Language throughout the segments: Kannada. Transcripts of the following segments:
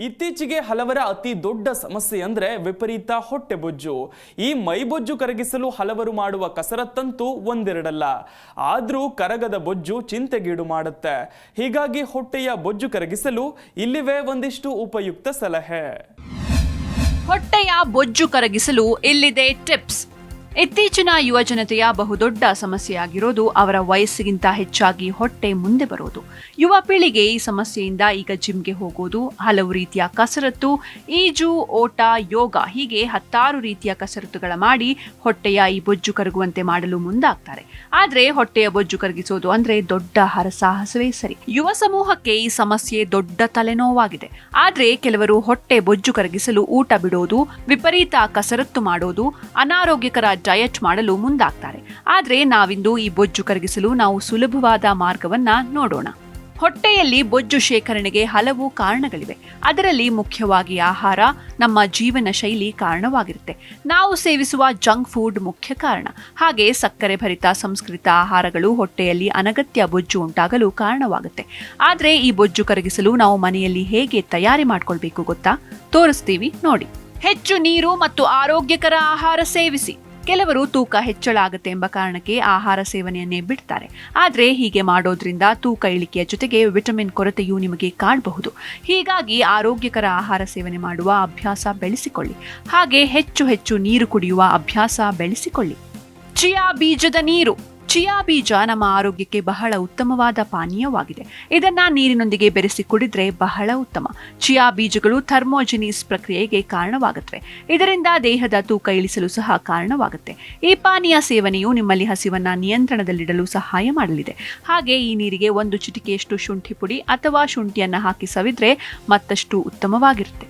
ಇತ್ತೀಚೆಗೆ ಹಲವರ ಅತಿ ದೊಡ್ಡ ಸಮಸ್ಯೆ ಅಂದ್ರೆ ವಿಪರೀತ ಹೊಟ್ಟೆಬೊಜ್ಜು. ಈ ಮೈಬೊಜ್ಜು ಕರಗಿಸಲು ಹಲವರು ಮಾಡುವ ಕಸರತ್ತಂತೂ ಒಂದೆರಡಲ್ಲ. ಆದ್ರೂ ಕರಗದ ಬೊಜ್ಜು ಚಿಂತೆಗೀಡು ಮಾಡುತ್ತೆ. ಹೀಗಾಗಿ ಹೊಟ್ಟೆಯ ಬೊಜ್ಜು ಕರಗಿಸಲು ಇಲ್ಲಿವೆ ಒಂದಿಷ್ಟು ಉಪಯುಕ್ತ ಸಲಹೆ. ಹೊಟ್ಟೆಯ ಬೊಜ್ಜು ಕರಗಿಸಲು ಇಲ್ಲಿದೆ ಟಿಪ್ಸ್. ಇತ್ತೀಚಿನ ಯುವ ಜನತೆಯ ಬಹುದೊಡ್ಡ ಸಮಸ್ಯೆಯಾಗಿರೋದು ಅವರ ವಯಸ್ಸಿಗಿಂತ ಹೆಚ್ಚಾಗಿ ಹೊಟ್ಟೆ ಮುಂದೆ ಬರೋದು. ಯುವ ಪೀಳಿಗೆ ಈ ಸಮಸ್ಯೆಯಿಂದ ಈಗ ಜಿಮ್ಗೆ ಹೋಗೋದು, ಹಲವು ರೀತಿಯ ಕಸರತ್ತು, ಈಜು, ಓಟ, ಯೋಗ ಹೀಗೆ 10 ರೀತಿಯ ಕಸರತ್ತುಗಳ ಮಾಡಿ ಹೊಟ್ಟೆಯ ಈ ಬೊಜ್ಜು ಕರಗುವಂತೆ ಮಾಡಲು ಮುಂದಾಗ್ತಾರೆ. ಆದ್ರೆ ಹೊಟ್ಟೆಯ ಬೊಜ್ಜು ಕರಗಿಸೋದು ಅಂದ್ರೆ ದೊಡ್ಡ ಹರಸಾಹಸವೇ ಸರಿ. ಯುವ ಸಮೂಹಕ್ಕೆ ಈ ಸಮಸ್ಯೆ ದೊಡ್ಡ ತಲೆನೋವಾಗಿದೆ. ಆದ್ರೆ ಕೆಲವರು ಹೊಟ್ಟೆ ಬೊಜ್ಜು ಕರಗಿಸಲು ಊಟ ಬಿಡೋದು, ವಿಪರೀತ ಕಸರತ್ತು ಮಾಡೋದು, ಅನಾರೋಗ್ಯಕರ ಡಯಟ್ ಮಾಡಲು ಮುಂದಾಗ್ತಾರೆ. ಆದ್ರೆ ನಾವಿಂದು ಈ ಬೊಜ್ಜು ಕರಗಿಸಲು ನಾವು ಸುಲಭವಾದ ಮಾರ್ಗವನ್ನ ನೋಡೋಣ. ಹೊಟ್ಟೆಯಲ್ಲಿ ಬೊಜ್ಜು ಶೇಖರಣೆಗೆ ಹಲವು ಕಾರಣಗಳಿವೆ. ಅದರಲ್ಲಿ ಮುಖ್ಯವಾಗಿ ಆಹಾರ, ನಮ್ಮ ಜೀವನ ಶೈಲಿ ಕಾರಣವಾಗಿರುತ್ತೆ. ನಾವು ಸೇವಿಸುವ ಜಂಕ್ ಫುಡ್ ಮುಖ್ಯ ಕಾರಣ. ಹಾಗೆ ಸಕ್ಕರೆ ಭರಿತ ಸಂಸ್ಕೃತ ಆಹಾರಗಳು ಹೊಟ್ಟೆಯಲ್ಲಿ ಅನಗತ್ಯ ಬೊಜ್ಜು ಉಂಟಾಗಲು ಕಾರಣವಾಗುತ್ತೆ. ಆದ್ರೆ ಈ ಬೊಜ್ಜು ಕರಗಿಸಲು ನಾವು ಮನೆಯಲ್ಲಿ ಹೇಗೆ ತಯಾರಿ ಮಾಡ್ಕೊಳ್ಬೇಕು ಗೊತ್ತಾ? ತೋರಿಸ್ತೀವಿ ನೋಡಿ. ಹೆಚ್ಚು ನೀರು ಮತ್ತು ಆರೋಗ್ಯಕರ ಆಹಾರ ಸೇವಿಸಿ. ಕೆಲವರು ತೂಕ ಹೆಚ್ಚಳ ಆಗುತ್ತೆ ಎಂಬ ಕಾರಣಕ್ಕೆ ಆಹಾರ ಸೇವನೆಯನ್ನೇ ಬಿಡ್ತಾರೆ. ಆದ್ರೆ ಹೀಗೆ ಮಾಡೋದ್ರಿಂದ ತೂಕ ಇಳಿಕೆಯ ಜೊತೆಗೆ ವಿಟಮಿನ್ ಕೊರತೆಯೂ ನಿಮಗೆ ಕಾಣಬಹುದು. ಹೀಗಾಗಿ ಆರೋಗ್ಯಕರ ಆಹಾರ ಸೇವನೆ ಮಾಡುವ ಅಭ್ಯಾಸ ಬೆಳೆಸಿಕೊಳ್ಳಿ. ಹಾಗೆ ಹೆಚ್ಚು ನೀರು ಕುಡಿಯುವ ಅಭ್ಯಾಸ ಬೆಳೆಸಿಕೊಳ್ಳಿ. ಚಿಯಾ ಬೀಜದ ನೀರು. ಚಿಯಾ ಬೀಜ ನಮ್ಮ ಆರೋಗ್ಯಕ್ಕೆ ಬಹಳ ಉತ್ತಮವಾದ ಪಾನೀಯವಾಗಿದೆ. ಇದನ್ನ ನೀರಿನೊಂದಿಗೆ ಬೆರೆಸಿ ಕುಡಿದ್ರೆ ಬಹಳ ಉತ್ತಮ. ಚಿಯಾ ಬೀಜಗಳು ಥರ್ಮೋಜಿನಿಸ್ ಪ್ರಕ್ರಿಯೆಗೆ ಕಾರಣವಾಗುತ್ತವೆ. ಇದರಿಂದ ದೇಹದ ತೂಕ ಇಳಿಸಲು ಸಹ ಕಾರಣವಾಗುತ್ತೆ. ಈ ಪಾನೀಯ ಸೇವನೆಯು ನಿಮ್ಮಲ್ಲಿ ಹಸಿವನ್ನ ನಿಯಂತ್ರಣದಲ್ಲಿಡಲು ಸಹಾಯ ಮಾಡಲಿದೆ. ಹಾಗೆ ಈ ನೀರಿಗೆ 1 ಚಿಟಿಕೆಯಷ್ಟು ಶುಂಠಿ ಪುಡಿ ಅಥವಾ ಶುಂಠಿಯನ್ನ ಹಾಕಿ ಸವಿದ್ರೆ ಮತ್ತಷ್ಟು ಉತ್ತಮವಾಗಿರುತ್ತೆ.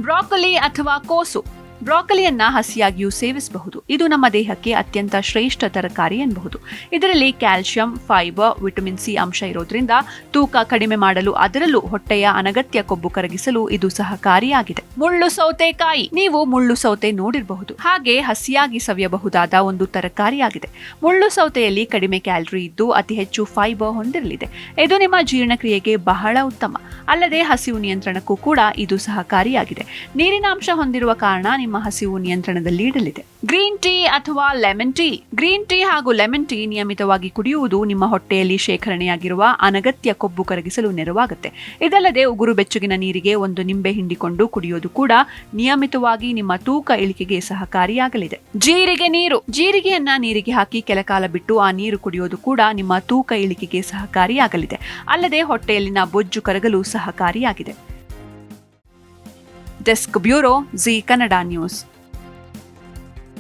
ಬ್ರಾಕೊಲಿ ಅಥವಾ ಕೋಸು. ಬ್ರಾಕೊಲಿಯನ್ನ ಹಸಿಯಾಗಿಯೂ ಸೇವಿಸಬಹುದು. ಇದು ನಮ್ಮ ದೇಹಕ್ಕೆ ಅತ್ಯಂತ ಶ್ರೇಷ್ಠ ತರಕಾರಿ ಎನ್ನಬಹುದು. ಇದರಲ್ಲಿ ಕ್ಯಾಲ್ಸಿಯಂ, ಫೈಬರ್, ವಿಟಮಿನ್ ಸಿ ಅಂಶ ಇರೋದ್ರಿಂದ ತೂಕ ಕಡಿಮೆ ಮಾಡಲು, ಅದರಲ್ಲೂ ಹೊಟ್ಟೆಯ ಅನಗತ್ಯ ಕೊಬ್ಬು ಕರಗಿಸಲು ಇದು ಸಹಕಾರಿಯಾಗಿದೆ. ಮುಳ್ಳು ಸೌತೆಕಾಯಿ. ನೀವು ಮುಳ್ಳು ಸೌತೆ ನೋಡಿರಬಹುದು. ಹಾಗೆ ಹಸಿಯಾಗಿ ಸವಿಯಬಹುದಾದ ಒಂದು ತರಕಾರಿಯಾಗಿದೆ. ಮುಳ್ಳು ಸೌತೆಯಲ್ಲಿ ಕಡಿಮೆ ಕ್ಯಾಲರಿ ಇದ್ದು ಅತಿ ಹೆಚ್ಚು ಫೈಬರ್ ಹೊಂದಿರಲಿದೆ. ಇದು ನಿಮ್ಮ ಜೀರ್ಣಕ್ರಿಯೆಗೆ ಬಹಳ ಉತ್ತಮ. ಅಲ್ಲದೆ ಹಸಿವು ನಿಯಂತ್ರಣಕ್ಕೂ ಕೂಡ ಇದು ಸಹಕಾರಿಯಾಗಿದೆ. ನೀರಿನ ಅಂಶ ಹೊಂದಿರುವ ಕಾರಣ ನಿಮ್ಮ ಹಸಿವು ನಿಯಂತ್ರಣದಲ್ಲಿ ಇಡಲಿದೆ. ಗ್ರೀನ್ ಟೀ ಅಥವಾ ಲೆಮನ್ ಟೀ. ಗ್ರೀನ್ ಟೀ ಹಾಗೂ ಲೆಮನ್ ಟೀ ನಿಯಮಿತವಾಗಿ ಕುಡಿಯುವುದು ನಿಮ್ಮ ಹೊಟ್ಟೆಯಲ್ಲಿ ಶೇಖರಣೆಯಾಗಿರುವ ಅನಗತ್ಯ ಕೊಬ್ಬು ಕರಗಿಸಲು ನೆರವಾಗುತ್ತೆ. ಇದಲ್ಲದೆ ಉಗುರು ಬೆಚ್ಚಗಿನ ನೀರಿಗೆ 1 ನಿಂಬೆ ಹಿಂಡಿಕೊಂಡು ಕುಡಿಯೋದು ಕೂಡ ನಿಯಮಿತವಾಗಿ ನಿಮ್ಮ ತೂಕ ಇಳಿಕೆಗೆ ಸಹಕಾರಿಯಾಗಲಿದೆ. ಜೀರಿಗೆ ನೀರು. ಜೀರಿಗೆಯನ್ನ ನೀರಿಗೆ ಹಾಕಿ ಕೆಲಕಾಲ ಬಿಟ್ಟು ಆ ನೀರು ಕುಡಿಯೋದು ಕೂಡ ನಿಮ್ಮ ತೂಕ ಇಳಿಕೆಗೆ ಸಹಕಾರಿಯಾಗಲಿದೆ. ಅಲ್ಲದೆ ಹೊಟ್ಟೆಯಲ್ಲಿನ ಬೊಜ್ಜು ಕರಗಲು ಸಹಕಾರಿಯಾಗಿದೆ. Desk bureau, G Kannada news.